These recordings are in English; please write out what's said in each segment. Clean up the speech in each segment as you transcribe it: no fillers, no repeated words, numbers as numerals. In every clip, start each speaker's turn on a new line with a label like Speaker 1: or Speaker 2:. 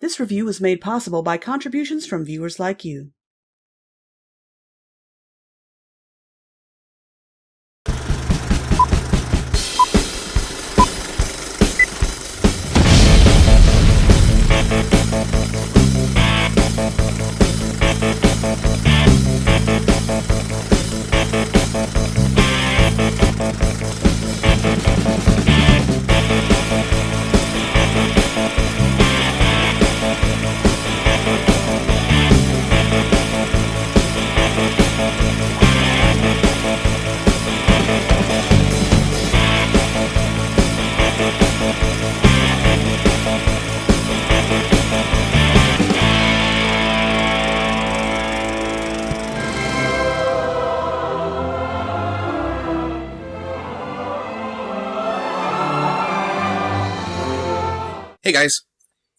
Speaker 1: This review was made possible by contributions from viewers like you.
Speaker 2: Hey guys,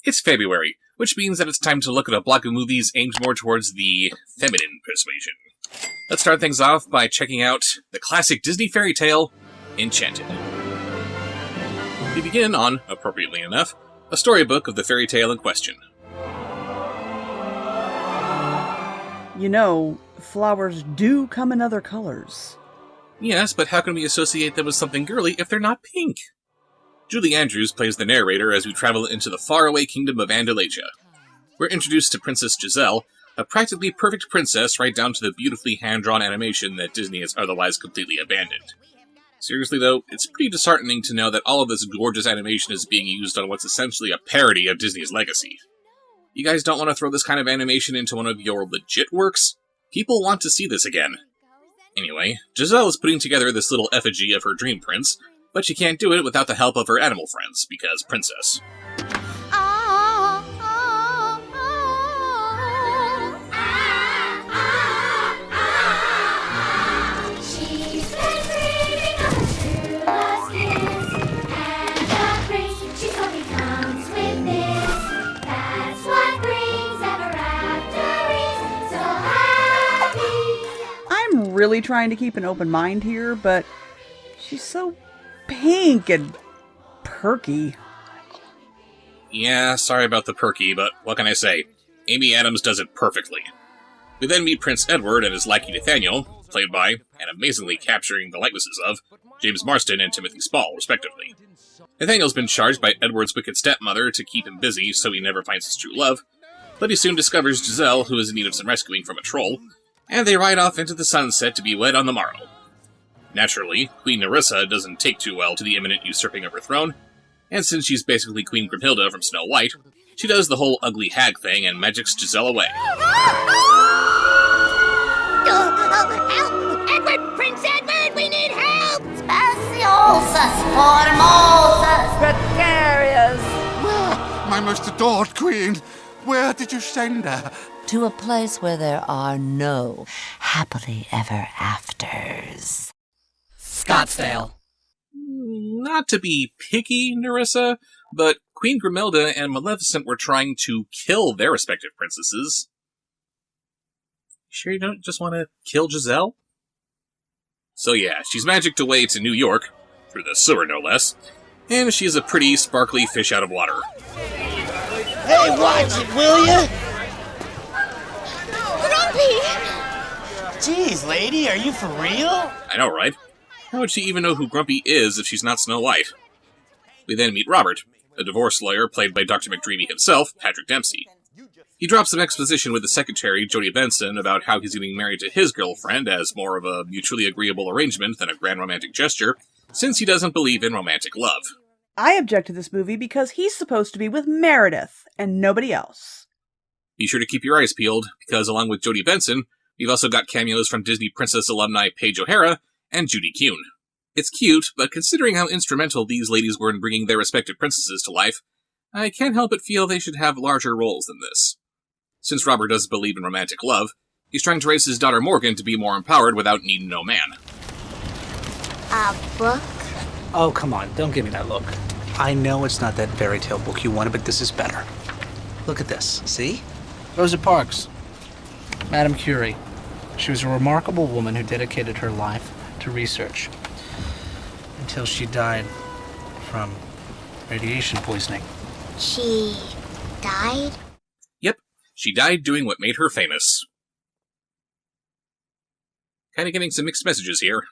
Speaker 2: it's February, which means that it's time to look at a block of movies aimed more towards the feminine persuasion. Let's start things off by checking out the classic Disney fairy tale, Enchanted. We begin on, appropriately enough, a storybook of the fairy tale in question.
Speaker 1: You know, flowers do come in other colors.
Speaker 2: Yes, but how can we associate them with something girly if they're not pink? Julie Andrews plays the narrator as we travel into the faraway kingdom of Andalasia. We're introduced to Princess Giselle, a practically perfect princess right down to the beautifully hand-drawn animation that Disney has otherwise completely abandoned. Seriously though, it's pretty disheartening to know that all of this gorgeous animation is being used on what's essentially a parody of Disney's legacy. You guys don't want to throw this kind of animation into one of your legit works? People want to see this again. Anyway, Giselle is putting together this little effigy of her dream prince, but she can't do it without the help of her animal friends, because princess.
Speaker 1: I'm really trying to keep an open mind here, but she's so pink and perky.
Speaker 2: Yeah, sorry about the perky, but what can I say? Amy Adams does it perfectly. We then meet Prince Edward and his lackey Nathaniel, played by, and amazingly capturing the likenesses of, James Marsden and Timothy Spall, respectively. Nathaniel's been charged by Edward's wicked stepmother to keep him busy so he never finds his true love, but he soon discovers Giselle, who is in need of some rescuing from a troll, and they ride off into the sunset to be wed on the morrow. Naturally, Queen Nerissa doesn't take too well to the imminent usurping of her throne, and since she's basically Queen Grimhilda from Snow White, she does the whole ugly hag thing and magics Giselle away.
Speaker 3: Help! Edward! Prince Edward! We need help! Speciosas, formosas, precarious.
Speaker 4: My most adored queen, where did you send her?
Speaker 3: To a place where there are no happily ever afters.
Speaker 5: Scottsdale.
Speaker 2: Not to be picky, Nerissa, but Queen Grimhilda and Maleficent were trying to kill their respective princesses. Sure you don't just want to kill Giselle? So yeah, she's magicked away to New York, through the sewer no less, and she's a pretty, sparkly fish out of water.
Speaker 6: Hey, watch it, will ya?
Speaker 7: Grumpy!
Speaker 6: Jeez, lady, are you for real?
Speaker 2: I know, right? How would she even know who Grumpy is if she's not Snow White? We then meet Robert, a divorce lawyer played by Dr. McDreamy himself, Patrick Dempsey. He drops some exposition with the secretary, Jodie Benson, about how he's getting married to his girlfriend as more of a mutually agreeable arrangement than a grand romantic gesture, since he doesn't believe in romantic love.
Speaker 1: I object to this movie because he's supposed to be with Meredith and nobody else.
Speaker 2: Be sure to keep your eyes peeled, because along with Jodie Benson, we've also got cameos from Disney Princess alumni Paige O'Hara and Judy Kuhn. It's cute, but considering how instrumental these ladies were in bringing their respective princesses to life, I can't help but feel they should have larger roles than this. Since Robert doesn't believe in romantic love, he's trying to raise his daughter Morgan to be more empowered without needing no man.
Speaker 7: A book?
Speaker 5: Oh, come on, don't give me that look. I know it's not that fairy tale book you wanted, but this is better. Look at this, see? Rosa Parks, Madame Curie. She was a remarkable woman who dedicated her life to research until she died from radiation poisoning.
Speaker 7: She died?
Speaker 2: Yep, she died doing what made her famous. Kinda getting some mixed messages here.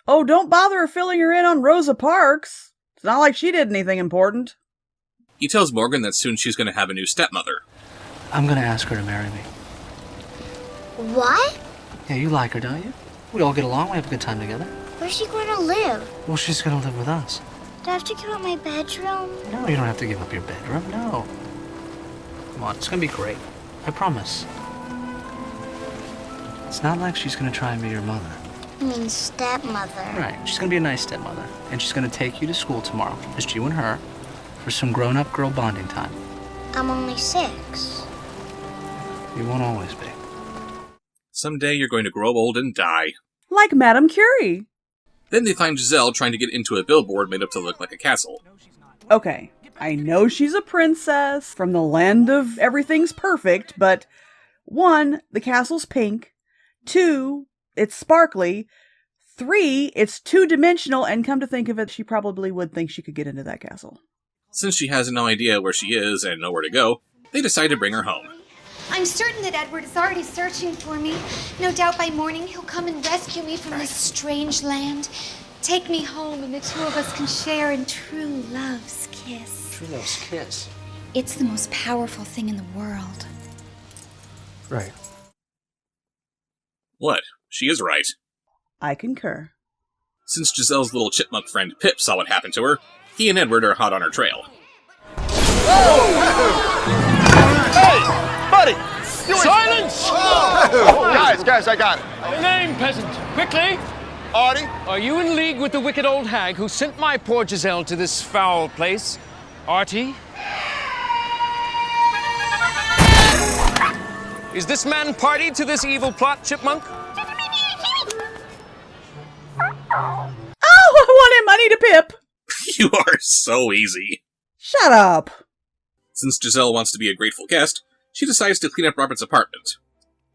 Speaker 1: Oh, don't bother filling her in on Rosa Parks. It's not like she did anything important.
Speaker 2: He tells Morgan that soon she's gonna have a new stepmother.
Speaker 5: I'm gonna ask her to marry me.
Speaker 7: What?
Speaker 5: Yeah, you like her, don't you? We all get along, we have a good time together.
Speaker 7: Where's she going to live?
Speaker 5: Well, she's gonna live with us.
Speaker 7: Do I have to give up my bedroom?
Speaker 5: No, you don't have to give up your bedroom, no. Come on, it's gonna be great. I promise. It's not like she's gonna try and be your mother.
Speaker 7: I mean, stepmother.
Speaker 5: Right, she's gonna be a nice stepmother. And she's gonna take you to school tomorrow, just you and her, for some grown-up girl bonding time.
Speaker 7: I'm only 6.
Speaker 5: You won't always be.
Speaker 2: Someday you're going to grow old and die.
Speaker 1: Like Madame Curie.
Speaker 2: Then they find Giselle trying to get into a billboard made up to look like a castle.
Speaker 1: Okay, I know she's a princess from the land of everything's perfect, but 1, the castle's pink. 2, it's sparkly. 3, it's 2-dimensional, and come to think of it, she probably would think she could get into that castle.
Speaker 2: Since she has no idea where she is and nowhere to go, they decide to bring her home.
Speaker 8: I'm certain that Edward is already searching for me. No doubt by morning he'll come and rescue me from this strange land. Take me home and the two of us can share in true love's kiss.
Speaker 5: True love's kiss?
Speaker 8: It's the most powerful thing in the world.
Speaker 5: Right.
Speaker 2: What? She is right.
Speaker 1: I concur.
Speaker 2: Since Giselle's little chipmunk friend Pip saw what happened to her, he and Edward are hot on her trail.
Speaker 9: Hey, buddy! Silence! Guys, I got it.
Speaker 10: Your name, peasant, quickly!
Speaker 9: Artie?
Speaker 10: Are you in league with the wicked old hag who sent my poor Giselle to this foul place? Artie? Is this man party to this evil plot, Chipmunk?
Speaker 1: Oh, I wanted money to Pip!
Speaker 2: You are so easy.
Speaker 1: Shut up!
Speaker 2: Since Giselle wants to be a grateful guest, she decides to clean up Robert's apartment.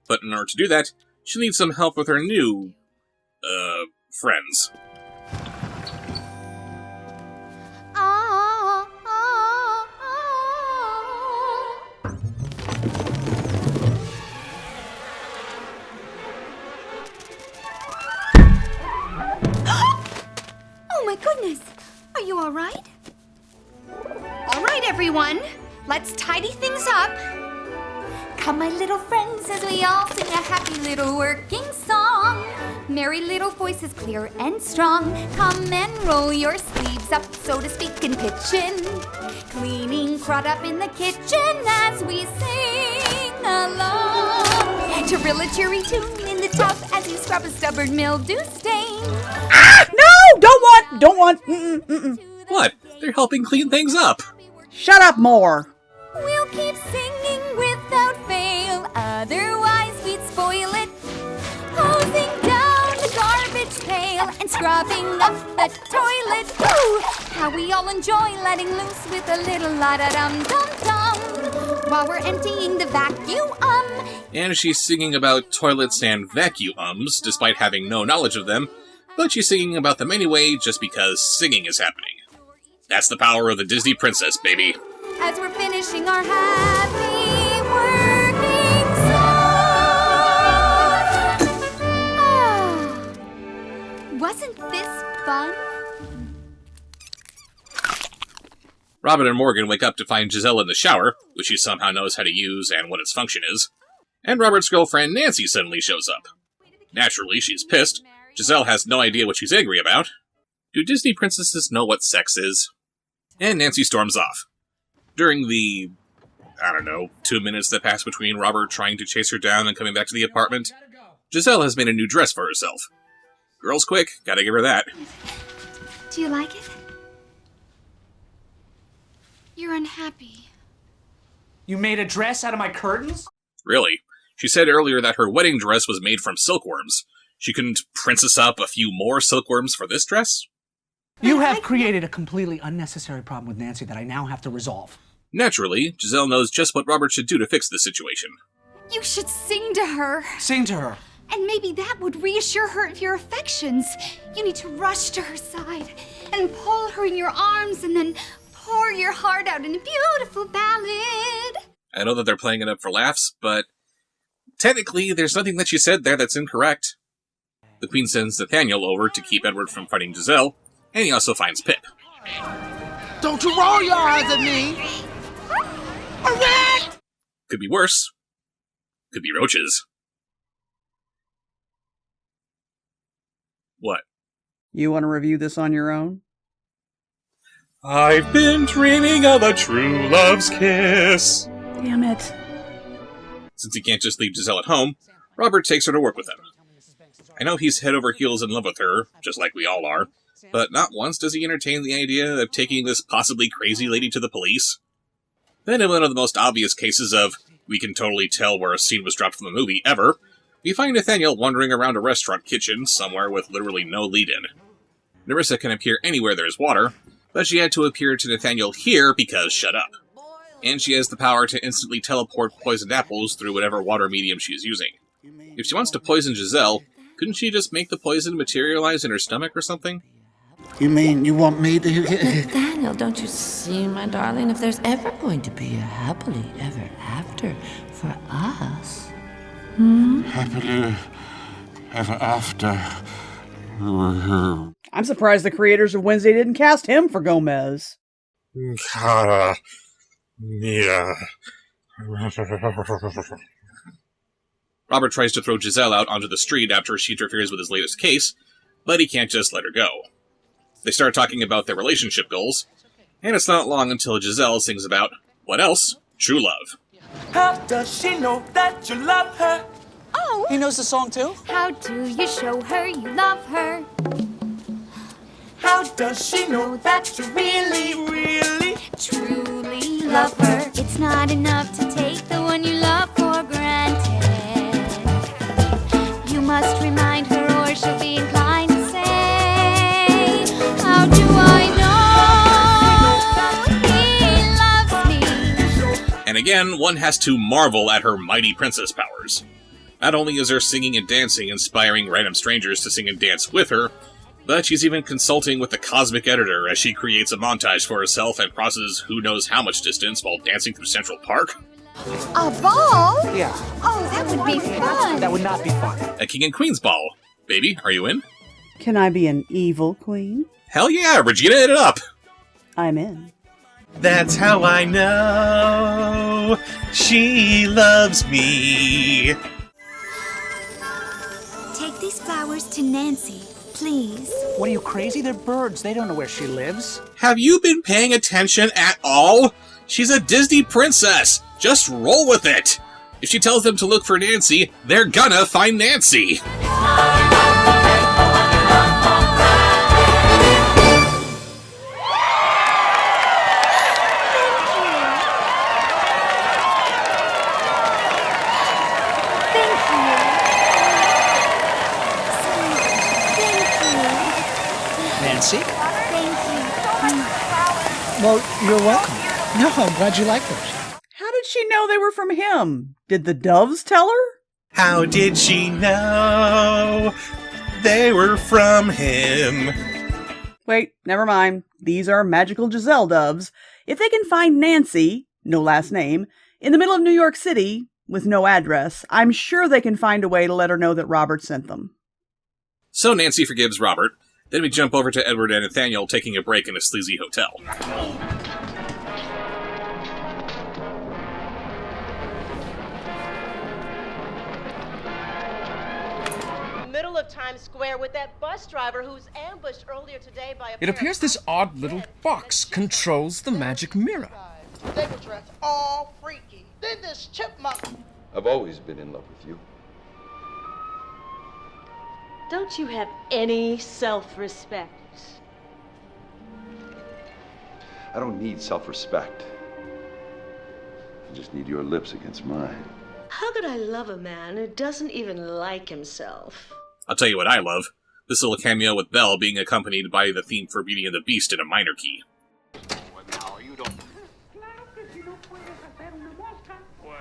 Speaker 2: But in order to do that, she needs some help with her new, friends.
Speaker 8: Oh my goodness! Are you all right? All right, everyone. Let's tidy things up. Come, my little friends, as we all sing a happy little working song. Merry little voices, clear and strong. Come and roll your sleeves up, so to speak, and pitch in. Cleaning crud up in the kitchen as we sing along. To rill a cheery tune in the tub as you scrub a stubborn mildew stain.
Speaker 1: Ah! No! Don't want!
Speaker 2: What? They're helping clean things up.
Speaker 1: Shut up more!
Speaker 8: We'll keep singing without fail, otherwise we'd spoil it. Hosing down the garbage pail and scrubbing up the toilet. Ooh, how we all enjoy letting loose with a little la-da-dum-dum-dum while we're emptying the vacuum.
Speaker 2: And she's singing about toilets and vacuums, despite having no knowledge of them, but she's singing about them anyway just because singing is happening. That's the power of the Disney princess, baby.
Speaker 8: As we're finishing our happy working song. Wasn't this fun?
Speaker 2: Robin and Morgan wake up to find Giselle in the shower, which she somehow knows how to use and what its function is. And Robert's girlfriend Nancy suddenly shows up. Naturally, she's pissed. Giselle has no idea what she's angry about. Do Disney princesses know what sex is? And Nancy storms off. During the, 2 minutes that pass between Robert trying to chase her down and coming back to the apartment, Giselle has made a new dress for herself. Girl's quick, gotta give her that.
Speaker 8: Do you like it? You're unhappy.
Speaker 5: You made a dress out of my curtains?
Speaker 2: Really? She said earlier that her wedding dress was made from silkworms. She couldn't princess up a few more silkworms for this dress?
Speaker 5: You have created a completely unnecessary problem with Nancy that I now have to resolve.
Speaker 2: Naturally, Giselle knows just what Robert should do to fix the situation.
Speaker 8: You should sing to her.
Speaker 5: Sing to her.
Speaker 8: And maybe that would reassure her of your affections. You need to rush to her side and pull her in your arms and then pour your heart out in a beautiful ballad.
Speaker 2: I know that they're playing it up for laughs, but technically there's nothing that she said there that's incorrect. The Queen sends Nathaniel over to keep Edward from fighting Giselle, and he also finds Pip.
Speaker 4: Don't you roll your eyes at me! A rat!
Speaker 2: Could be worse. Could be roaches. What?
Speaker 1: You want to review this on your own?
Speaker 2: I've been dreaming of a true love's kiss.
Speaker 1: Damn it.
Speaker 2: Since he can't just leave Giselle at home, Robert takes her to work with him. I know he's head over heels in love with her, just like we all are, but not once does he entertain the idea of taking this possibly crazy lady to the police. Then in one of the most obvious cases of, we can totally tell where a scene was dropped from the movie ever, we find Nathaniel wandering around a restaurant kitchen somewhere with literally no lead-in. Nerissa can appear anywhere there's water, but she had to appear to Nathaniel here because shut up. And she has the power to instantly teleport poisoned apples through whatever water medium she is using. If she wants to poison Giselle, couldn't she just make the poison materialize in her stomach or something?
Speaker 4: You mean you want me to...
Speaker 3: Nathaniel, don't you see, my darling, if there's ever going to be a happily ever after for us?
Speaker 4: Happily ever after...
Speaker 1: I'm surprised the creators of Wednesday didn't cast him for Gomez.
Speaker 2: Yeah. Robert tries to throw Giselle out onto the street after she interferes with his latest case, but he can't just let her go. They start talking about their relationship goals, and it's not long until Giselle sings about, what else? True love.
Speaker 11: How does she know that you love her?
Speaker 5: Oh! He knows the song too?
Speaker 8: How do you show her you love her?
Speaker 11: How does she know that you really, really,
Speaker 8: truly love her? It's not enough to take the one you love for granted. You must remind her or she'll be inclined to say, how do I know he loves me?
Speaker 2: And again, one has to marvel at her mighty princess powers. Not only is her singing and dancing inspiring random strangers to sing and dance with her, but she's even consulting with the cosmic editor as she creates a montage for herself and crosses who knows how much distance while dancing through Central Park.
Speaker 8: A ball?
Speaker 5: Yeah.
Speaker 8: Oh, that would be fun.
Speaker 5: That would not be fun.
Speaker 2: A king and queen's ball. Baby, are you in?
Speaker 1: Can I be an evil queen?
Speaker 2: Hell yeah, Regina, hit it up!
Speaker 1: I'm in.
Speaker 12: That's how I know she loves me.
Speaker 8: Take these flowers to Nancy, please.
Speaker 5: What are you, crazy? They're birds. They don't know where she lives.
Speaker 2: Have you been paying attention at all? She's a Disney princess. Just roll with it. If she tells them to look for Nancy, they're gonna find Nancy.
Speaker 5: Nancy?
Speaker 8: Thank you.
Speaker 5: Well, you're welcome. No, I'm glad you like them.
Speaker 1: How did she know they were from him? Did the doves tell her?
Speaker 12: How did she know they were from him?
Speaker 1: Wait, never mind. These are magical Giselle doves. If they can find Nancy, no last name, in the middle of New York City, with no address, I'm sure they can find a way to let her know that Robert sent them.
Speaker 2: So Nancy forgives Robert. Then we jump over to Edward and Nathaniel taking a break in a sleazy hotel.
Speaker 13: Middle of Times Square with that bus driver who was ambushed earlier today by a
Speaker 10: It appears this odd little box controls the magic mirror.
Speaker 13: They were dressed all freaky. Then this chipmunk.
Speaker 14: I've always been in love with you.
Speaker 13: Don't you have any self-respect?
Speaker 14: I don't need self-respect. I just need your lips against mine.
Speaker 13: How could I love a man who doesn't even like himself?
Speaker 2: I'll tell you what I love. This little cameo with Belle being accompanied by the theme for Beauty and the Beast in a minor key.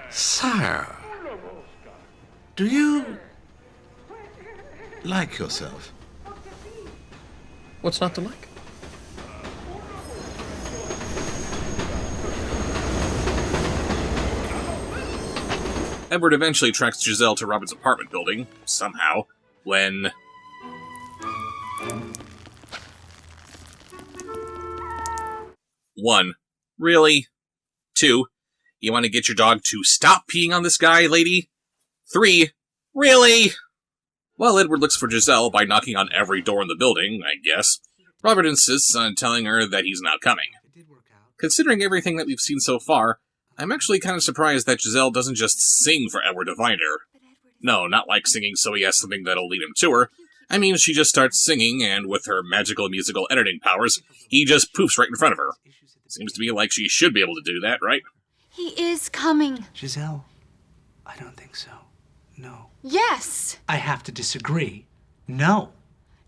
Speaker 4: Sire, do you like yourself?
Speaker 10: What's not to like?
Speaker 2: Edward eventually tracks Giselle to Robert's apartment building, somehow, when... One, really? Two, you want to get your dog to stop peeing on this guy, lady? Three, really? While Edward looks for Giselle by knocking on every door in the building, I guess, Robert insists on telling her that he's not coming. Considering everything that we've seen so far, I'm actually kind of surprised that Giselle doesn't just sing for Edward to find her. No, not like singing so he has something that'll lead him to her. I mean, she just starts singing, and with her magical musical editing powers, he just poofs right in front of her. Seems to me like she should be able to do that, right?
Speaker 8: He is coming.
Speaker 5: Giselle, I don't think so. No.
Speaker 8: Yes.
Speaker 5: I have to disagree. No.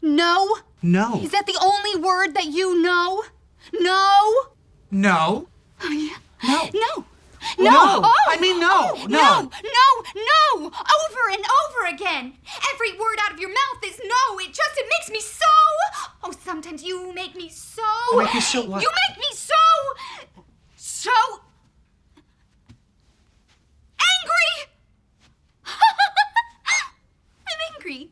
Speaker 8: No?
Speaker 5: No.
Speaker 8: Is that the only word that you know? No?
Speaker 5: No.
Speaker 8: Oh, yeah.
Speaker 5: No.
Speaker 8: No.
Speaker 5: No.
Speaker 8: No. Oh.
Speaker 5: I mean, no.
Speaker 8: Oh,
Speaker 5: No.
Speaker 8: No. Over and over again. Every word out of your mouth is no. It makes me so... Oh, sometimes you make me so...
Speaker 5: Make you so what?
Speaker 8: You make me so... angry. I'm angry.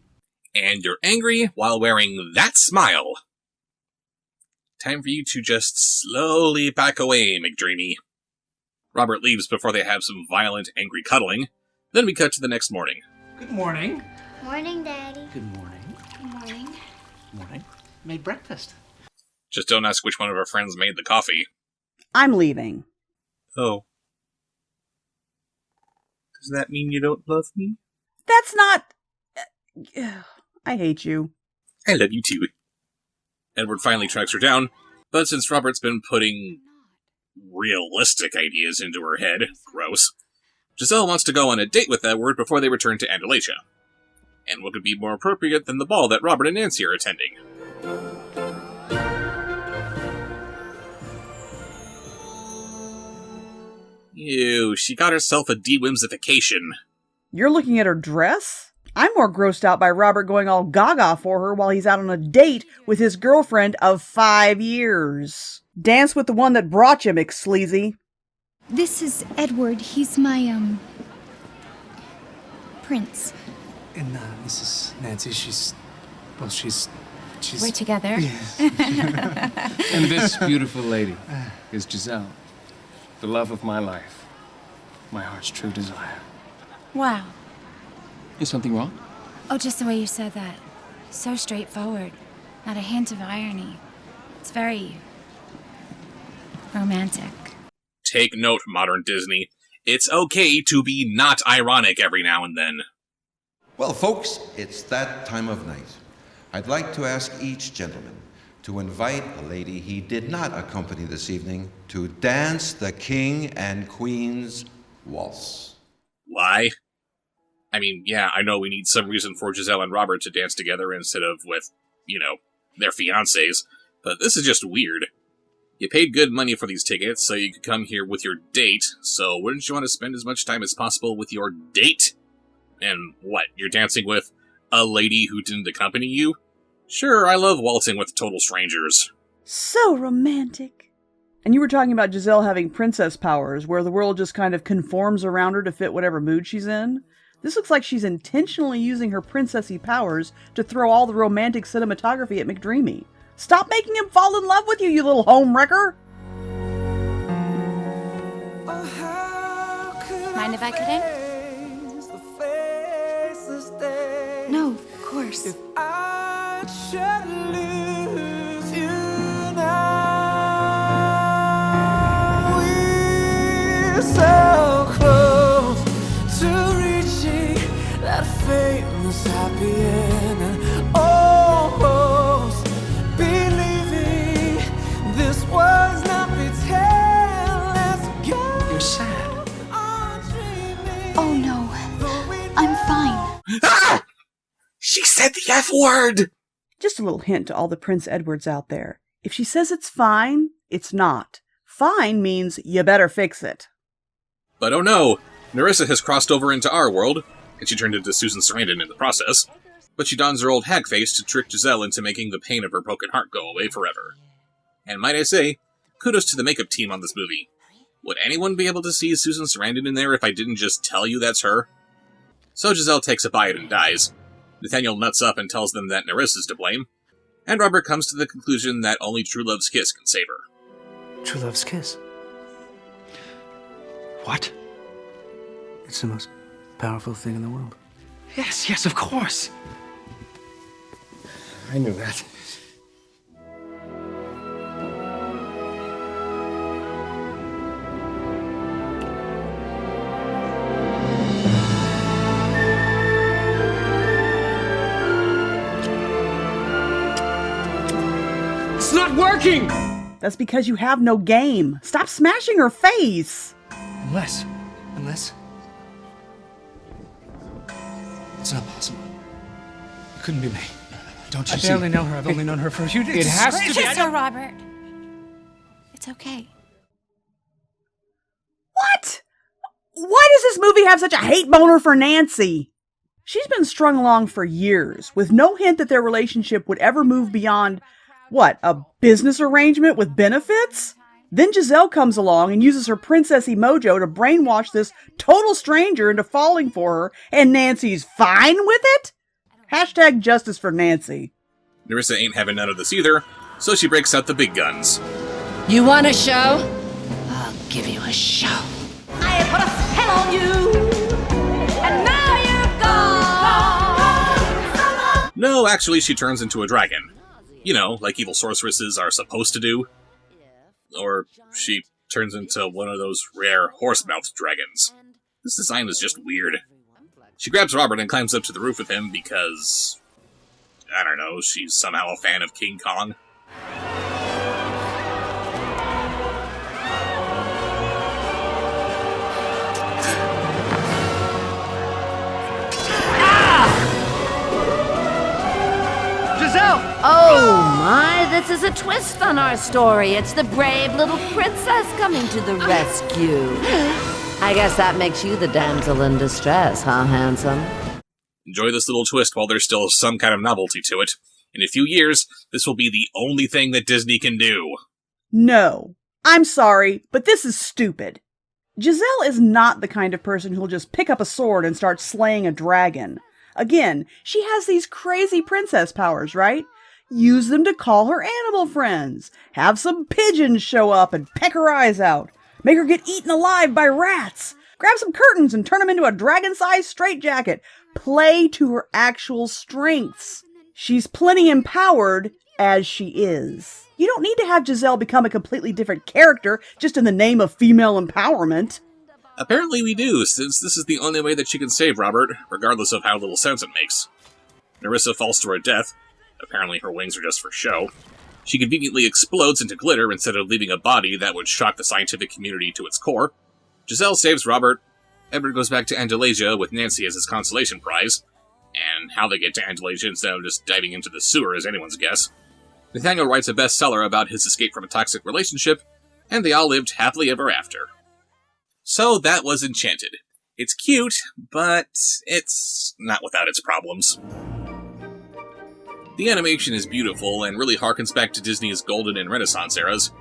Speaker 2: And you're angry while wearing that smile. Time for you to just slowly back away, McDreamy. Robert leaves before they have some violent, angry cuddling. Then we cut to the next morning.
Speaker 5: Good morning.
Speaker 7: Morning, Daddy.
Speaker 5: Good morning.
Speaker 8: Good morning.
Speaker 5: Morning. Made breakfast.
Speaker 2: Just don't ask which one of our friends made the coffee.
Speaker 1: I'm leaving.
Speaker 2: Oh. Does that mean you don't love me?
Speaker 1: That's not... I hate you.
Speaker 2: I love you too. Edward finally tracks her down, but since Robert's been putting realistic ideas into her head, gross, Giselle wants to go on a date with Edward before they return to Andalasia. And what could be more appropriate than the ball that Robert and Nancy are attending? Ew, she got herself a de-whimsification.
Speaker 1: You're looking at her dress? I'm more grossed out by Robert going all gaga for her while he's out on a date with his girlfriend of 5 years. Dance with the one that brought you, McSleazy.
Speaker 15: This is Edward. He's my, prince.
Speaker 5: And, this is Nancy. She's...
Speaker 15: We're together.
Speaker 5: Yes.
Speaker 16: And this beautiful lady is Giselle, the love of my life, my heart's true desire.
Speaker 15: Wow.
Speaker 16: Is something wrong?
Speaker 15: Oh, just the way you said that. So straightforward. Not a hint of irony. It's very... romantic.
Speaker 2: Take note, modern Disney. It's okay to be not ironic every now and then.
Speaker 17: Well, folks, it's that time of night. I'd like to ask each gentleman to invite a lady he did not accompany this evening to dance the King and Queen's Waltz.
Speaker 2: Why? I mean, yeah, I know we need some reason for Giselle and Robert to dance together instead of with, their fiancés, but this is just weird. You paid good money for these tickets so you could come here with your date, so wouldn't you want to spend as much time as possible with your date? And what, you're dancing with a lady who didn't accompany you? Sure, I love waltzing with total strangers.
Speaker 1: So romantic. And you were talking about Giselle having princess powers, where the world just kind of conforms around her to fit whatever mood she's in. This looks like she's intentionally using her princessy powers to throw all the romantic cinematography at McDreamy. Stop making him fall in love with you, you little home wrecker!
Speaker 15: Mind if I cut in? No, of course.
Speaker 11: So close to reaching that famous happy end, and almost believing this was not pretend. Let's go.
Speaker 5: You're sad.
Speaker 15: Oh no, I'm fine.
Speaker 2: Ah! She said the F word!
Speaker 1: Just a little hint to all the Prince Edwards out there. If she says it's fine, it's not. Fine means you better fix it.
Speaker 2: But oh no, Nerissa has crossed over into our world, and she turned into Susan Sarandon in the process. But she dons her old hag face to trick Giselle into making the pain of her broken heart go away forever. And might I say, kudos to the makeup team on this movie. Would anyone be able to see Susan Sarandon in there if I didn't just tell you that's her? So Giselle takes a bite and dies. Nathaniel nuts up and tells them that Nerissa's to blame, and Robert comes to the conclusion that only true love's kiss can save her.
Speaker 5: True love's kiss? What? It's the most powerful thing in the world. Yes, of course. I knew that.
Speaker 10: It's not working!
Speaker 1: That's because you have no game. Stop smashing her face!
Speaker 5: Unless... It's not possible. It couldn't be me. Don't you see? I barely know her. I've only known her for a few days.
Speaker 10: It has to be.
Speaker 15: Kiss her, Robert. It's okay.
Speaker 1: What? Why does this movie have such a hate boner for Nancy? She's been strung along for years, with no hint that their relationship would ever move beyond, what, a business arrangement with benefits? Then Giselle comes along and uses her princessy mojo to brainwash this total stranger into falling for her, and Nancy's fine with it? Hashtag justice for Nancy.
Speaker 2: Nerissa ain't having none of this either, so she breaks out the big guns.
Speaker 3: You want a show? I'll give you a show.
Speaker 11: I put a spell on you, and now you're gone.
Speaker 2: No, actually, she turns into a dragon. You know, like evil sorceresses are supposed to do. Or she turns into one of those rare horse-mouthed dragons. This design is just weird. She grabs Robert and climbs up to the roof with him because... I don't know, she's somehow a fan of King Kong.
Speaker 3: Oh my, this is a twist on our story. It's the brave little princess coming to the rescue. I guess that makes you the damsel in distress, huh, handsome?
Speaker 2: Enjoy this little twist while there's still some kind of novelty to it. In a few years, this will be the only thing that Disney can do.
Speaker 1: No. I'm sorry, but this is stupid. Giselle is not the kind of person who'll just pick up a sword and start slaying a dragon. Again, she has these crazy princess powers, right? Use them to call her animal friends. Have some pigeons show up and peck her eyes out. Make her get eaten alive by rats. Grab some curtains and turn them into a dragon-sized straitjacket. Play to her actual strengths. She's plenty empowered as she is. You don't need to have Giselle become a completely different character just in the name of female empowerment.
Speaker 2: Apparently we do, since this is the only way that she can save Robert, regardless of how little sense it makes. Nerissa falls to her death. Apparently her wings are just for show. She conveniently explodes into glitter instead of leaving a body that would shock the scientific community to its core. Giselle saves Robert. Edward goes back to Andalasia with Nancy as his consolation prize. And how they get to Andalasia instead of just diving into the sewer is anyone's guess. Nathaniel writes a bestseller about his escape from a toxic relationship, and they all lived happily ever after. So that was Enchanted. It's cute, but it's not without its problems. The animation is beautiful and really harkens back to Disney's Golden and Renaissance eras.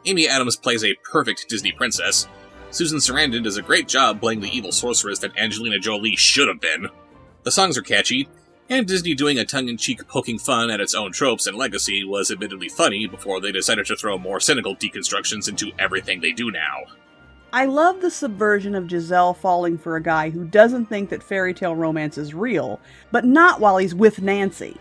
Speaker 2: Amy Adams plays a perfect Disney princess. Susan Sarandon does a great job playing the evil sorceress that Angelina Jolie should have been. The songs are catchy, and Disney doing a tongue-in-cheek poking fun at its own tropes and legacy was admittedly funny before they decided to throw more cynical deconstructions into everything they do now.
Speaker 1: I love the subversion of Giselle falling for a guy who doesn't think that fairy tale romance is real, but not while he's with Nancy.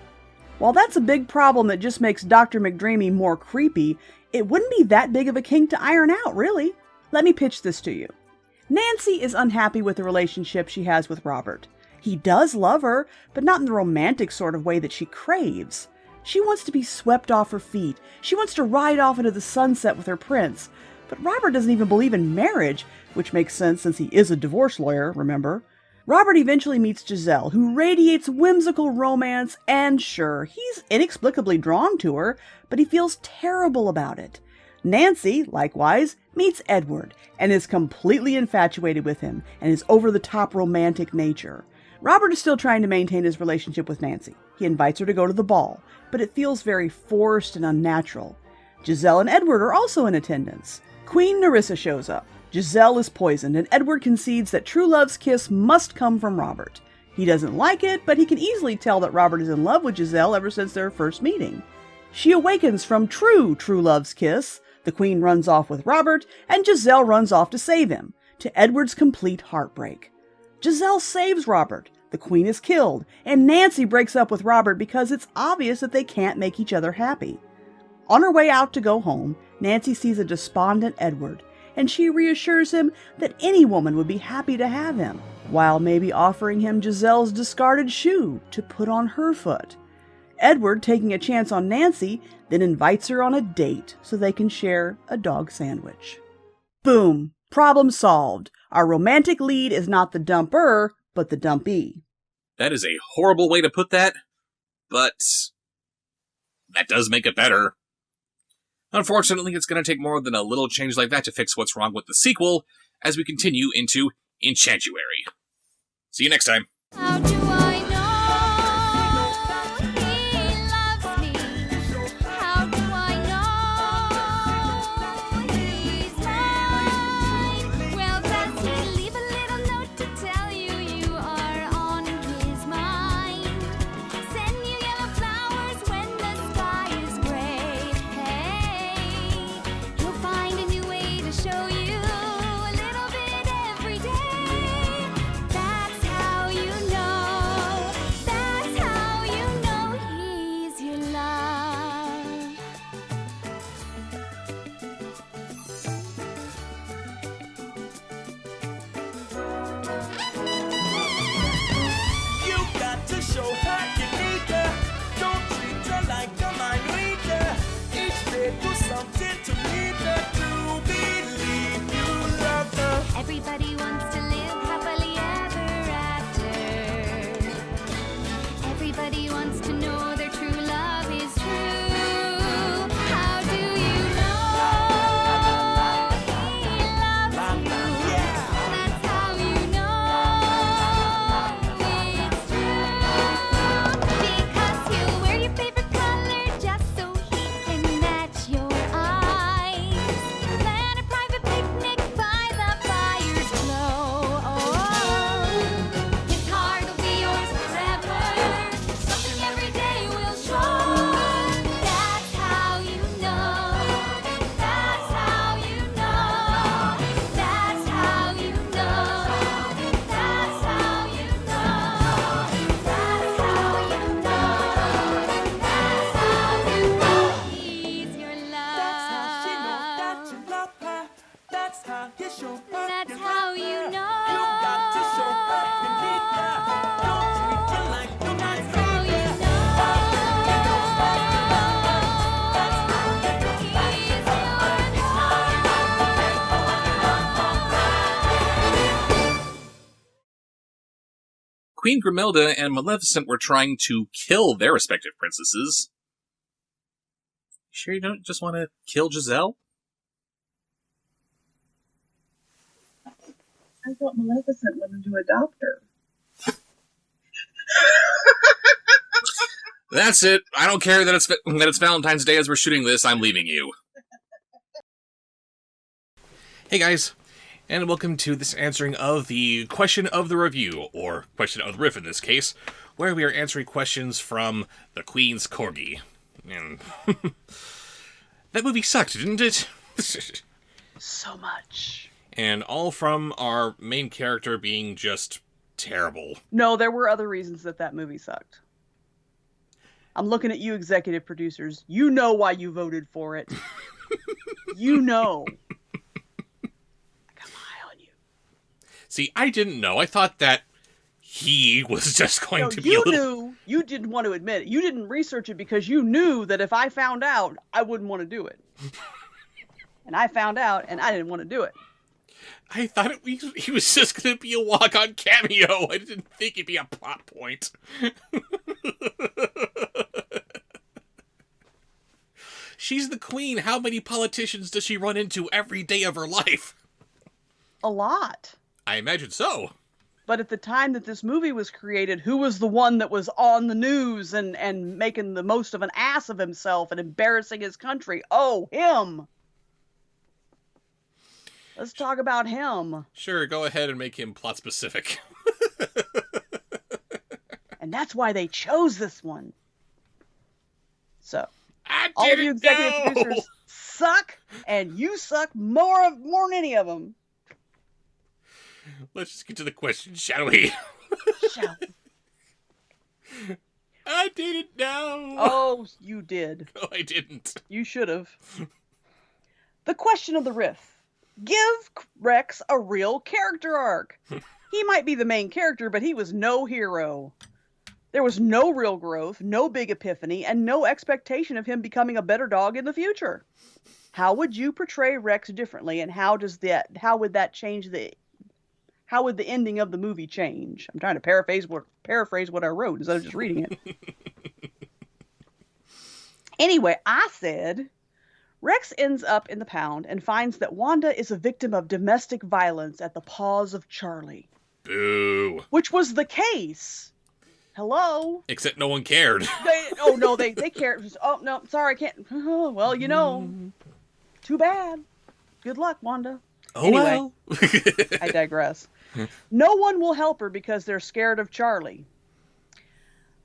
Speaker 1: While that's a big problem that just makes Dr. McDreamy more creepy, it wouldn't be that big of a kink to iron out, really. Let me pitch this to you. Nancy is unhappy with the relationship she has with Robert. He does love her, but not in the romantic sort of way that she craves. She wants to be swept off her feet. She wants to ride off into the sunset with her prince. But Robert doesn't even believe in marriage, which makes sense since he is a divorce lawyer, remember? Robert eventually meets Giselle, who radiates whimsical romance, and sure, he's inexplicably drawn to her, but he feels terrible about it. Nancy, likewise, meets Edward, and is completely infatuated with him, and his over-the-top romantic nature. Robert is still trying to maintain his relationship with Nancy. He invites her to go to the ball, but it feels very forced and unnatural. Giselle and Edward are also in attendance. Queen Nerissa shows up. Giselle is poisoned, and Edward concedes that true love's kiss must come from Robert. He doesn't like it, but he can easily tell that Robert is in love with Giselle ever since their first meeting. She awakens from true love's kiss. The Queen runs off with Robert, and Giselle runs off to save him, to Edward's complete heartbreak. Giselle saves Robert. The Queen is killed, and Nancy breaks up with Robert because it's obvious that they can't make each other happy. On her way out to go home, Nancy sees a despondent Edward, and she reassures him that any woman would be happy to have him, while maybe offering him Giselle's discarded shoe to put on her foot. Edward, taking a chance on Nancy, then invites her on a date so they can share a dog sandwich. Boom! Problem solved. Our romantic lead is not the dumper, but the dumpee.
Speaker 2: That is a horrible way to put that, but that does make it better. Unfortunately, it's going to take more than a little change like that to fix what's wrong with the sequel as we continue into Enchantuary. See you next time.
Speaker 11: How do I know he loves me? How do I know he's mine? Well, does he leave a little note to tell you you are on his mind? Send you yellow flowers when the sky is gray. Hey, he'll find a new way to show you a little bit every day. That's how you know. That's how you know he's your love.
Speaker 18: You got to show her you need her. Don't treat her like a mind reader. Each day do something to lead her to believe you love her.
Speaker 11: Everybody wants to live happily ever after. Everybody wants to know their true love is true. How do you know he loves you? That's how you know it's true. Because he'll wear your favorite color just so he can match your eyes. Plan a private picnic by the fire's glow. His heart will be yours forever. Something every day will show. That's how you know. That's how you know. That's how you know. That's how you know. That's how you know. That's how you know he's your love.
Speaker 18: That's how she knows that you love her. That's how you show her.
Speaker 11: That's
Speaker 18: you
Speaker 11: how
Speaker 18: love
Speaker 11: you
Speaker 18: her.
Speaker 11: know.
Speaker 18: You got to show her you need her. Don't treat her like a mind reader.
Speaker 2: Queen Grimelda and Maleficent were trying to kill their respective princesses. Sure you don't just want to kill Giselle?
Speaker 1: I thought Maleficent wanted to adopt her.
Speaker 2: That's it. I don't care that it's Valentine's Day as we're shooting this. I'm leaving you. Hey guys, and welcome to this answering of the question of the review, or question of the riff in this case, where we are answering questions from the Queen's Corgi. And that movie sucked, didn't it?
Speaker 1: So much.
Speaker 2: And all from our main character being just terrible.
Speaker 1: No, there were other reasons that movie sucked. I'm looking at you, executive producers. You know why you voted for it. You know.
Speaker 2: See, I didn't know. I thought that he was just going to be a little...
Speaker 1: You knew. You didn't want to admit it. You didn't research it because you knew that if I found out, I wouldn't want to do it. And I found out, and I didn't want to do it.
Speaker 2: I thought he was just going to be a walk-on cameo. I didn't think he'd be a plot point. She's the queen. How many politicians does she run into every day of her life?
Speaker 1: A lot.
Speaker 2: I imagine so.
Speaker 1: But at the time that this movie was created, who was the one that was on the news and making the most of an ass of himself and embarrassing his country? Oh, him. Let's talk about him.
Speaker 2: Sure, go ahead and make him plot specific.
Speaker 1: And that's why they chose this one. So, all of you executive producers suck, and you suck more than any of them.
Speaker 2: Let's just get to the question, shall we?
Speaker 1: Shall we?
Speaker 2: I didn't know.
Speaker 1: Oh, you did.
Speaker 2: No, I didn't.
Speaker 1: You should have. The question of the riff. Give Rex a real character arc. He might be the main character, but he was no hero. There was no real growth, no big epiphany, and no expectation of him becoming a better dog in the future. How would you portray Rex differently, and how would the ending of the movie change? I'm trying to paraphrase what I wrote instead of just reading it. Anyway, I said, Rex ends up in the pound and finds that Wanda is a victim of domestic violence at the paws of Charlie.
Speaker 2: Boo.
Speaker 1: Which was the case. Hello?
Speaker 2: Except no one cared.
Speaker 1: They cared. Oh, no, sorry, I can't. Well, too bad. Good luck, Wanda.
Speaker 2: Oh,
Speaker 1: anyway,
Speaker 2: well.
Speaker 1: I digress. No one will help her because they're scared of Charlie.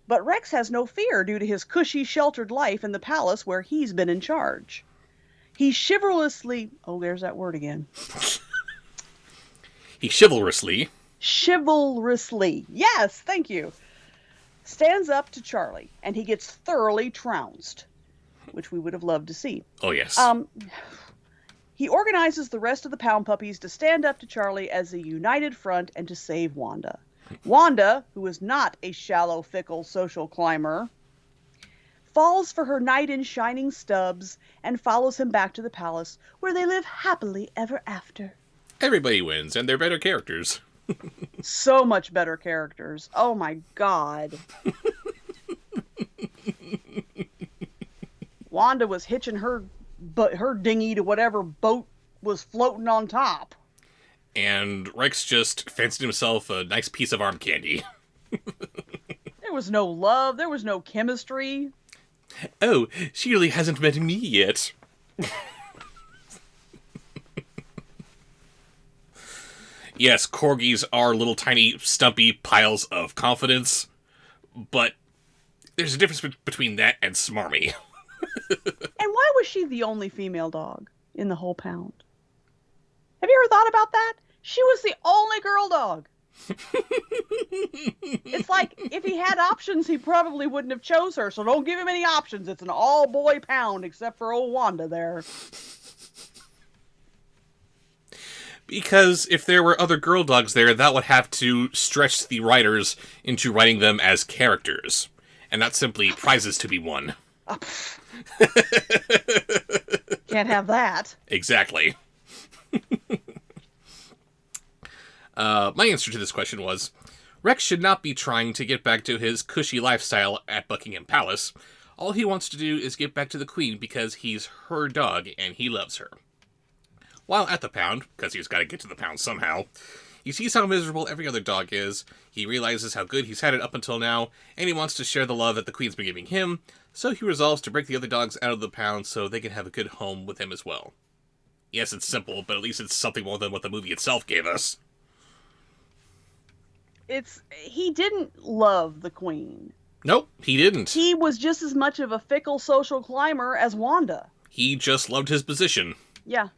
Speaker 1: But Rex has no fear due to his cushy, sheltered life in the palace where he's been in charge. He chivalrously... Oh, there's that word again.
Speaker 2: He chivalrously...
Speaker 1: Yes, thank you. Stands up to Charlie, and he gets thoroughly trounced, which we would have loved to see.
Speaker 2: Oh, yes.
Speaker 1: He organizes the rest of the pound puppies to stand up to Charlie as a united front and to save Wanda. Wanda, who is not a shallow, fickle social climber, falls for her knight in shining stubs and follows him back to the palace, where they live happily ever after.
Speaker 2: Everybody wins, and they're better characters.
Speaker 1: So much better characters. Oh my god. Wanda was hitching her dinghy to whatever boat was floating on top.
Speaker 2: And Rex just fancied himself a nice piece of arm candy.
Speaker 1: There was no love. There was no chemistry.
Speaker 2: Oh, she really hasn't met me yet. Yes, corgis are little tiny stumpy piles of confidence, but there's a difference between that and smarmy.
Speaker 1: And why was she the only female dog in the whole pound? Have you ever thought about that? She was the only girl dog. It's like, if he had options, he probably wouldn't have chose her, so don't give him any options. It's an all-boy pound, except for old Wanda there.
Speaker 2: Because if there were other girl dogs there, that would have to stretch the writers into writing them as characters, and not simply prizes to be won.
Speaker 1: Can't have that.
Speaker 2: Exactly. My answer to this question was, Rex should not be trying to get back to his cushy lifestyle at Buckingham Palace. All he wants to do is get back to the Queen because he's her dog and he loves her. While at the pound, because he's got to get to the pound somehow, he sees how miserable every other dog is, he realizes how good he's had it up until now, and he wants to share the love that the Queen's been giving him, so he resolves to break the other dogs out of the pound so they can have a good home with him as well. Yes, it's simple, but at least it's something more than what the movie itself gave us.
Speaker 1: He didn't love the Queen.
Speaker 2: Nope, he didn't.
Speaker 1: He was just as much of a fickle social climber as Wanda.
Speaker 2: He just loved his position.
Speaker 1: Yeah.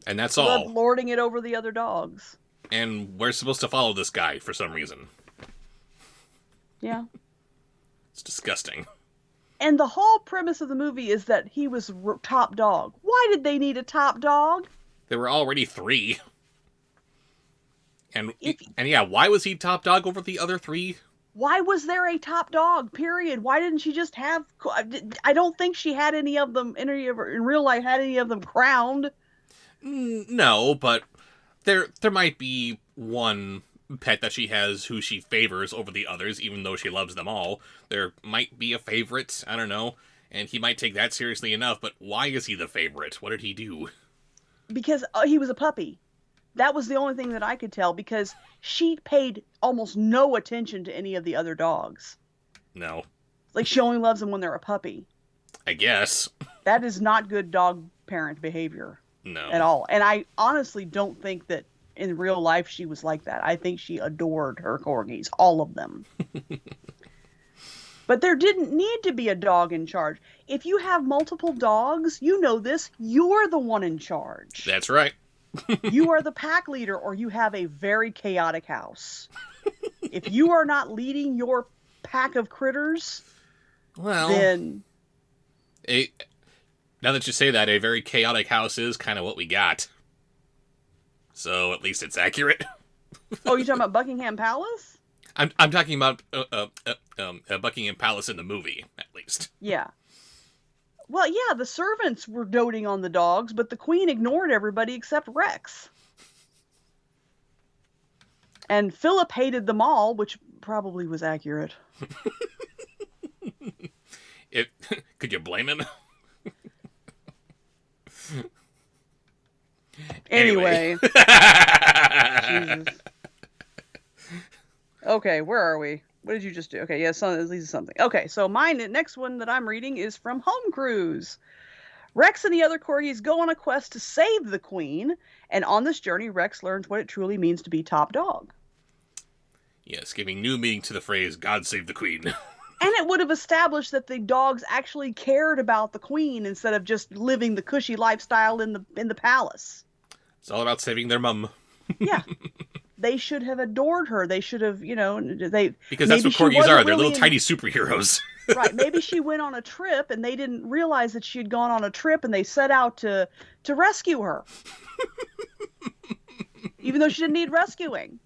Speaker 2: And that's
Speaker 1: He
Speaker 2: all.
Speaker 1: loved lording it over the other dogs.
Speaker 2: And we're supposed to follow this guy for some reason.
Speaker 1: Yeah.
Speaker 2: It's disgusting.
Speaker 1: And the whole premise of the movie is that he was top dog. Why did they need a top dog?
Speaker 2: There were already 3. And yeah, why was he top dog over the other 3?
Speaker 1: Why was there a top dog, period? Why didn't she just have... I don't think she had in real life had any of them crowned.
Speaker 2: No, but there might be one pet that she has who she favors over the others, even though she loves them all. There might be a favorite, I don't know, and he might take that seriously enough, but why is he the favorite? What did he do?
Speaker 1: Because he was a puppy. That was the only thing that I could tell, because she paid almost no attention to any of the other dogs.
Speaker 2: No.
Speaker 1: Like, she only loves them when they're a puppy.
Speaker 2: I guess.
Speaker 1: That is not good dog parent behavior.
Speaker 2: No.
Speaker 1: At all. And I honestly don't think that in real life she was like that. I think she adored her corgis, all of them. But there didn't need to be a dog in charge. If you have multiple dogs, you know this, you're the one in charge.
Speaker 2: That's right.
Speaker 1: You are the pack leader, or you have a very chaotic house. If you are not leading your pack of critters, then...
Speaker 2: Now that you say that, a very chaotic house is kind of what we got. So at least it's accurate.
Speaker 1: Oh, you're talking about Buckingham Palace?
Speaker 2: I'm talking about Buckingham Palace in the movie, at least.
Speaker 1: Yeah. Well, yeah, the servants were doting on the dogs, but the queen ignored everybody except Rex. And Philip hated them all, which probably was accurate.
Speaker 2: Could you blame him?
Speaker 1: Anyway. Jesus. Okay, where are we? What did you just do? Okay, yeah, at least something. Okay, so next one that I'm reading is from Home Cruise. Rex and the other corgis go on a quest to save the queen, and on this journey, Rex learns what it truly means to be top dog.
Speaker 2: Yes, giving new meaning to the phrase, God save the queen.
Speaker 1: And it would have established that the dogs actually cared about the queen instead of just living the cushy lifestyle in the palace.
Speaker 2: It's all about saving their mum.
Speaker 1: Yeah. They should have adored her. They should have,
Speaker 2: Because that's what corgis are. They're little tiny superheroes.
Speaker 1: Right. Maybe she went on a trip and they didn't realize that she had gone on a trip and they set out to rescue her. Even though she didn't need rescuing.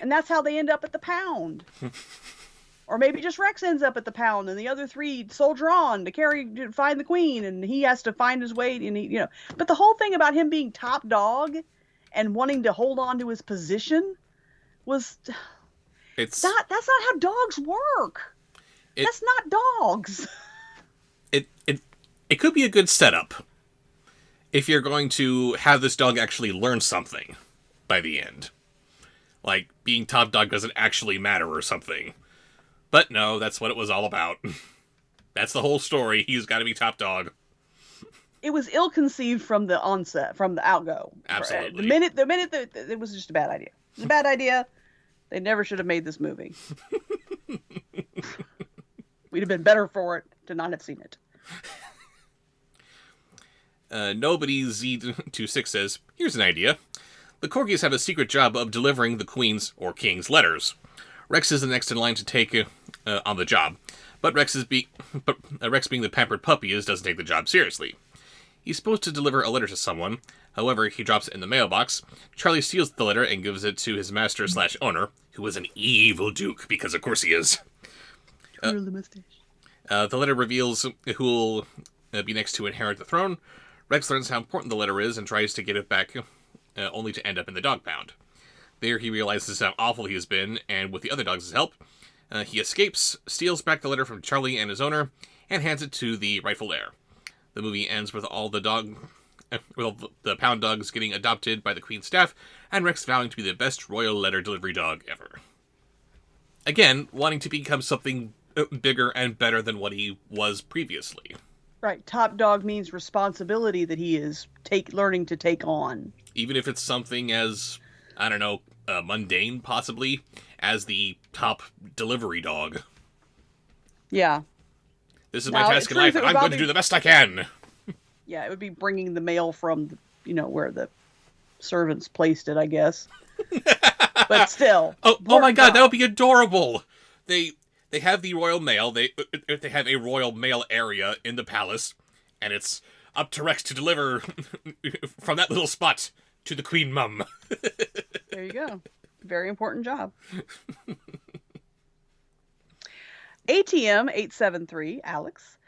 Speaker 1: And that's how they end up at the pound. Or maybe just Rex ends up at the pound and the other three soldier on to find the queen, and he has to find his way. And but the whole thing about him being top dog and wanting to hold on to his position was that's not how dogs work. That's not dogs.
Speaker 2: It could be a good setup if you're going to have this dog actually learn something by the end. Like, being top dog doesn't actually matter or something. But no, that's what it was all about. That's the whole story. He's got to be top dog.
Speaker 1: It was ill-conceived from the onset, from the outgo.
Speaker 2: Absolutely.
Speaker 1: The minute that it was just a bad idea. It was a bad idea. They never should have made this movie. We'd have been better for it to not have seen it.
Speaker 2: Nobody Z26 says, here's an idea. The corgis have a secret job of delivering the queen's or king's letters. Rex is the next in line to take on the job, but Rex being the pampered puppy doesn't take the job seriously. He's supposed to deliver a letter to someone. However, he drops it in the mailbox. Charlie steals the letter and gives it to his master/owner, who is an evil duke, because of course he is.
Speaker 1: Twirl the mustache.
Speaker 2: The letter reveals who will be next to inherit the throne. Rex learns how important the letter is and tries to get it back, only to end up in the dog pound. There he realizes how awful he has been, and with the other dogs' help, he escapes, steals back the letter from Charlie and his owner, and hands it to the rightful heir. The movie ends with all the pound dogs getting adopted by the Queen's staff, and Rex vowing to be the best royal letter delivery dog ever. Again, wanting to become something bigger and better than what he was previously.
Speaker 1: Right, top dog means responsibility that he is learning to take on.
Speaker 2: Even if it's something as, I don't know, mundane, possibly, as the top delivery dog.
Speaker 1: Yeah.
Speaker 2: This is my task in life, and I'm going to do the best I can.
Speaker 1: Yeah, it would be bringing the mail from, where the servants placed it, I guess. But still.
Speaker 2: Oh my God, that would be adorable. They have the royal mail. They have a royal mail area in the palace, and it's up to Rex to deliver from that little spot to the Queen Mum.
Speaker 1: There you go. Very important job. ATM 873 Alex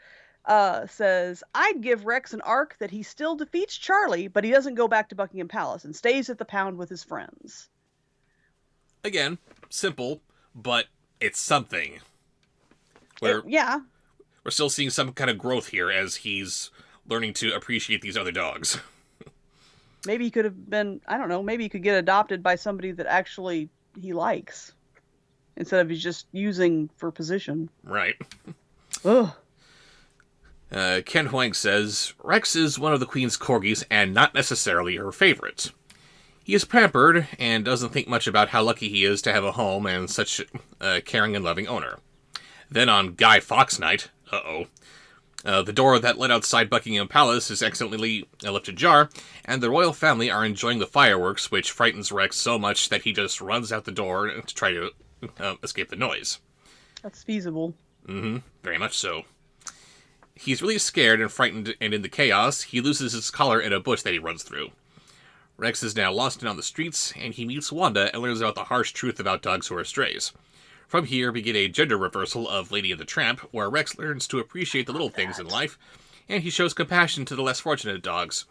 Speaker 1: says, I'd give Rex an arc that he still defeats Charlie, but he doesn't go back to Buckingham Palace and stays at the pound with his friends.
Speaker 2: Again, simple, but it's something. We're still seeing some kind of growth here as he's learning to appreciate these other dogs.
Speaker 1: Maybe he could have been, I don't know, maybe he could get adopted by somebody that actually he likes, instead of he's just using for position.
Speaker 2: Right.
Speaker 1: Ugh.
Speaker 2: Ken Hoang says, Rex is one of the Queen's corgis and not necessarily her favorite. He is pampered and doesn't think much about how lucky he is to have a home and such a caring and loving owner. Then on Guy Fawkes night, the door that led outside Buckingham Palace is accidentally left ajar, and the royal family are enjoying the fireworks, which frightens Rex so much that he just runs out the door to try to escape the noise.
Speaker 1: That's feasible.
Speaker 2: Very much so. He's really scared and frightened, and in the chaos, he loses his collar in a bush that he runs through. Rex is now lost and on the streets, and he meets Wanda and learns about the harsh truth about dogs who are strays. From here, we get a gender reversal of Lady and the Tramp, where Rex learns to appreciate the little things in life, and he shows compassion to the less fortunate dogs.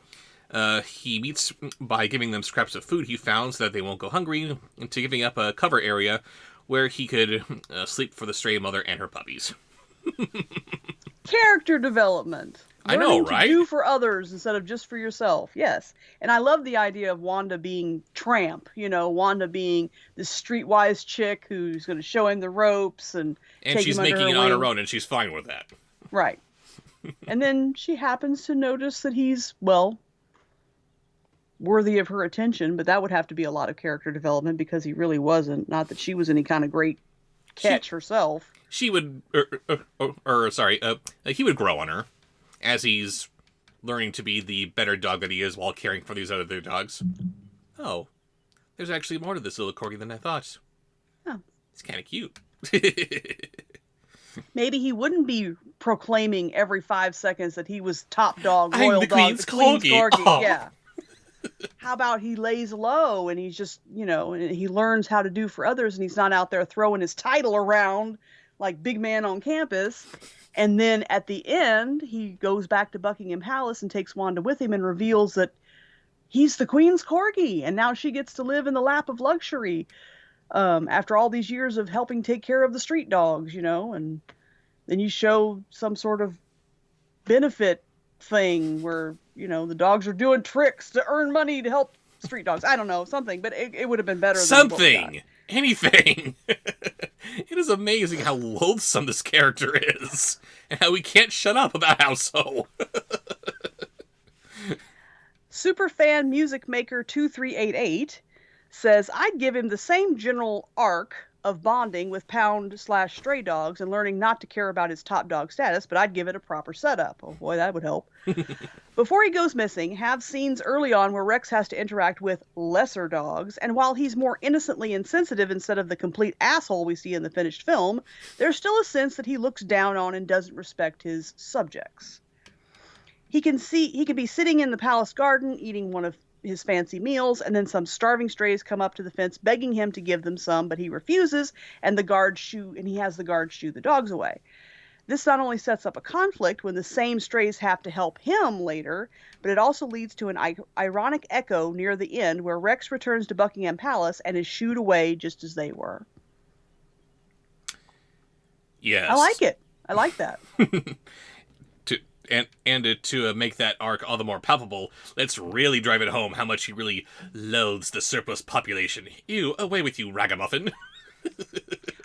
Speaker 2: He meets by giving them scraps of food he found so that they won't go hungry, into giving up a cover area where he could sleep for the stray mother and her puppies.
Speaker 1: Character development.
Speaker 2: I know,
Speaker 1: Learning
Speaker 2: right?
Speaker 1: To do for others instead of just for yourself. Yes. And I love the idea of Wanda being Tramp, Wanda being this streetwise chick who's going to show him the ropes and take
Speaker 2: she's
Speaker 1: him under
Speaker 2: making it
Speaker 1: her
Speaker 2: on her
Speaker 1: wing.
Speaker 2: own, and she's fine with that.
Speaker 1: Right. And then she happens to notice that he's, well, worthy of her attention, but that would have to be a lot of character development because he really wasn't. Not that she was any kind of great catch herself.
Speaker 2: He would grow on her as he's learning to be the better dog that he is while caring for these other dogs. Oh, there's actually more to this little corgi than I thought.
Speaker 1: Oh.
Speaker 2: It's kind of cute.
Speaker 1: Maybe he wouldn't be proclaiming every 5 seconds that he was top dog,
Speaker 2: I'm
Speaker 1: royal
Speaker 2: the
Speaker 1: dog,
Speaker 2: Queen's
Speaker 1: the Queen's
Speaker 2: corgi.
Speaker 1: corgi.
Speaker 2: Oh.
Speaker 1: Yeah. How about he lays low and he's just, and he learns how to do for others and he's not out there throwing his title around like big man on campus. And then at the end, he goes back to Buckingham Palace and takes Wanda with him and reveals that he's the Queen's corgi. And now she gets to live in the lap of luxury after all these years of helping take care of the street dogs, and then you show some sort of benefit thing where, the dogs are doing tricks to earn money to help street dogs. I don't know, something, but it would have been better than what we got.
Speaker 2: Something! Anything! It is amazing how loathsome this character is, and how we can't shut up about how so.
Speaker 1: Superfan Music Maker 2388 says, I'd give him the same general arc of bonding with Pound/Stray Dogs and learning not to care about his top dog status, but I'd give it a proper setup. Oh boy, that would help. Before he goes missing, have scenes early on where Rex has to interact with lesser dogs, and while he's more innocently insensitive instead of the complete asshole we see in the finished film, there's still a sense that he looks down on and doesn't respect his subjects. He can be sitting in the palace garden eating one of his fancy meals, and then some starving strays come up to the fence begging him to give them some, but he refuses, and he has the guards shoo the dogs away. This not only sets up a conflict when the same strays have to help him later, but it also leads to an ironic echo near the end where Rex returns to Buckingham Palace and is shooed away just as they were.
Speaker 2: Yes.
Speaker 1: I like it. I like that.
Speaker 2: To make that arc all the more palpable, let's really drive it home how much he really loathes the surplus population. Ew, away with you, ragamuffin.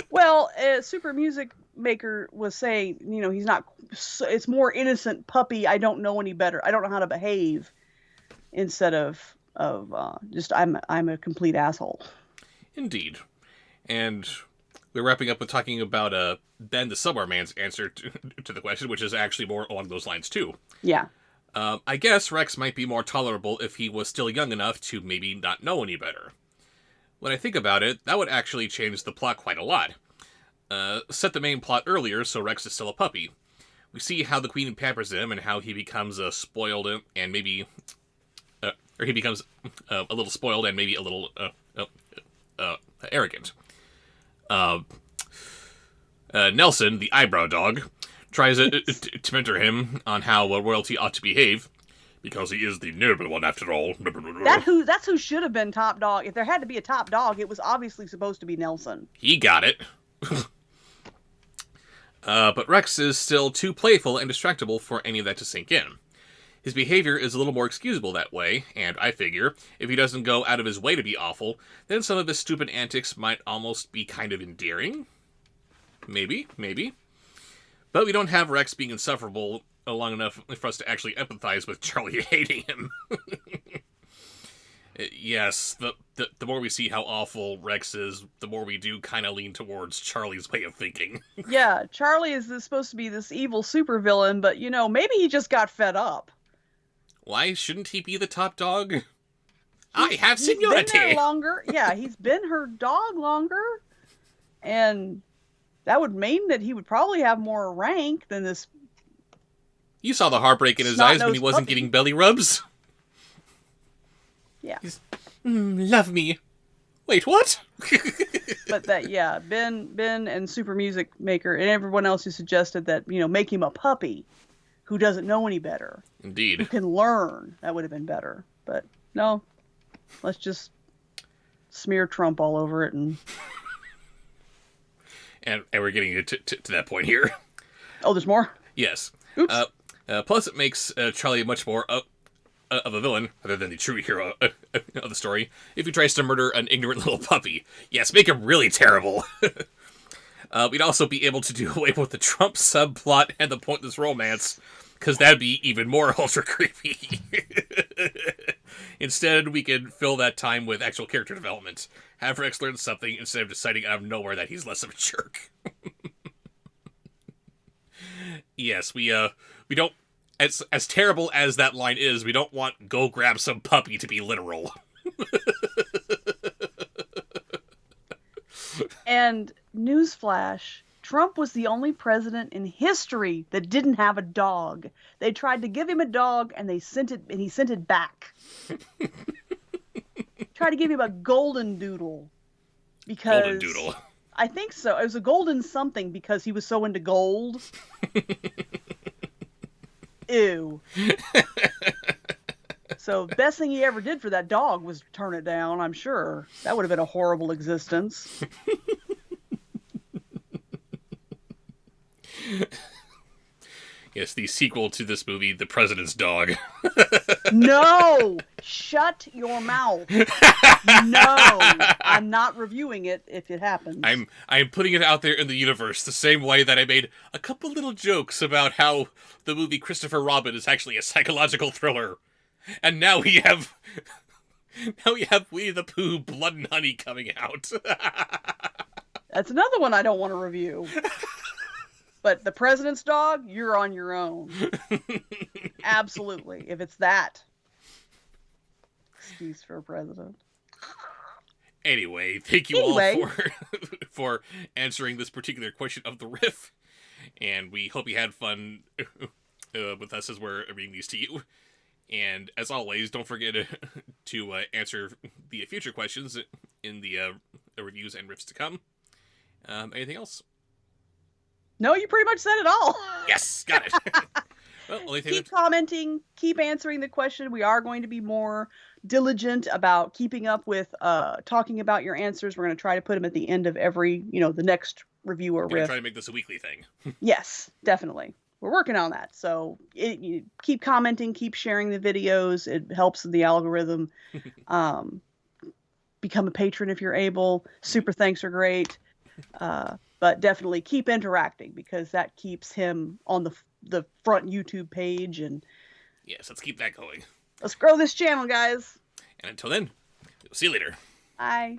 Speaker 1: Well, Super Music Maker was saying, he's not, it's more innocent puppy, I don't know any better. I don't know how to behave, instead of just, I'm a complete asshole.
Speaker 2: Indeed. And we're wrapping up with talking about Ben the Subway Man's answer to the question, which is actually more along those lines too.
Speaker 1: Yeah.
Speaker 2: I guess Rex might be more tolerable if he was still young enough to maybe not know any better. When I think about it, that would actually change the plot quite a lot. Set the main plot earlier so Rex is still a puppy. We see how the Queen pampers him and how he becomes spoiled and maybe... or he becomes a little spoiled and maybe a little arrogant. Nelson, the eyebrow dog, tries to mentor him on how royalty ought to behave, because he is the noble one after all.
Speaker 1: That's who should have been top dog. If there had to be a top dog, it was obviously supposed to be Nelson.
Speaker 2: He got it. But Rex is still too playful and distractible for any of that to sink in. His behavior is a little more excusable that way, and I figure, if he doesn't go out of his way to be awful, then some of his stupid antics might almost be kind of endearing. Maybe. But we don't have Rex being insufferable long enough for us to actually empathize with Charlie hating him. Yes, the more we see how awful Rex is, the more we do kind of lean towards Charlie's way of thinking.
Speaker 1: Yeah, Charlie is supposed to be this evil supervillain, but, maybe he just got fed up.
Speaker 2: Why shouldn't he be the top dog? I have seniority!
Speaker 1: He's been there longer. Yeah, he's been her dog longer. And that would mean that he would probably have more rank than this.
Speaker 2: You saw the heartbreak in his eyes when he wasn't getting belly rubs?
Speaker 1: Yeah.
Speaker 2: Love me. Wait, what?
Speaker 1: But Ben and Super Music Maker and everyone else who suggested that, make him a puppy who doesn't know any better.
Speaker 2: Indeed.
Speaker 1: Who can learn. That would have been better. But no, let's just smear Trump all over it. And
Speaker 2: we're getting to that point here.
Speaker 1: Oh, there's more?
Speaker 2: Yes.
Speaker 1: Oops.
Speaker 2: Plus, it makes Charlie much more of a villain, other than the true hero of the story, if he tries to murder an ignorant little puppy. Yes, make him really terrible. We'd also be able to do away with the Trump subplot and the pointless romance, because that'd be even more ultra creepy. Instead, we could fill that time with actual character development. Have Rex learn something instead of deciding out of nowhere that he's less of a jerk. Yes, we don't... As terrible as that line is, we don't want "go grab some puppy" to be literal.
Speaker 1: And newsflash, Trump was the only president in history that didn't have a dog. They tried to give him a dog and he sent it back. Tried to give him a golden doodle. Because
Speaker 2: golden doodle.
Speaker 1: I think so. It was a golden something because he was so into gold. Ew. So best thing he ever did for that dog was turn it down, I'm sure. That would have been a horrible existence.
Speaker 2: Yes, the sequel to this movie, The President's Dog.
Speaker 1: No! Shut your mouth. No! I'm not reviewing it if it happens.
Speaker 2: I'm putting it out there in the universe the same way that I made a couple little jokes about how the movie Christopher Robin is actually a psychological thriller. And now we have Winnie the Pooh Blood and Honey coming out.
Speaker 1: That's another one I don't want to review. But The President's Dog, you're on your own. Absolutely. If it's that. Excuse for a president.
Speaker 2: Anyway, thank you all for answering this particular question of the riff. And we hope you had fun with us as we're reading these to you. And as always, don't forget to answer the future questions in the reviews and riffs to come. Anything else?
Speaker 1: No, you pretty much said it all.
Speaker 2: Yes, got it. Well,
Speaker 1: keep commenting, keep answering the question. We are going to be more diligent about keeping up with talking about your answers. We're going to try to put them at the end of every, the next review or riff.
Speaker 2: Try to make this a weekly thing.
Speaker 1: Yes, definitely. We're working on that. So you keep commenting, keep sharing the videos. It helps the algorithm. Become a patron if you're able. Super thanks are great. But definitely keep interacting because that keeps him on the front YouTube page. And
Speaker 2: yes, let's keep that going.
Speaker 1: Let's grow this channel, guys.
Speaker 2: And until then, we'll see you later.
Speaker 1: Bye.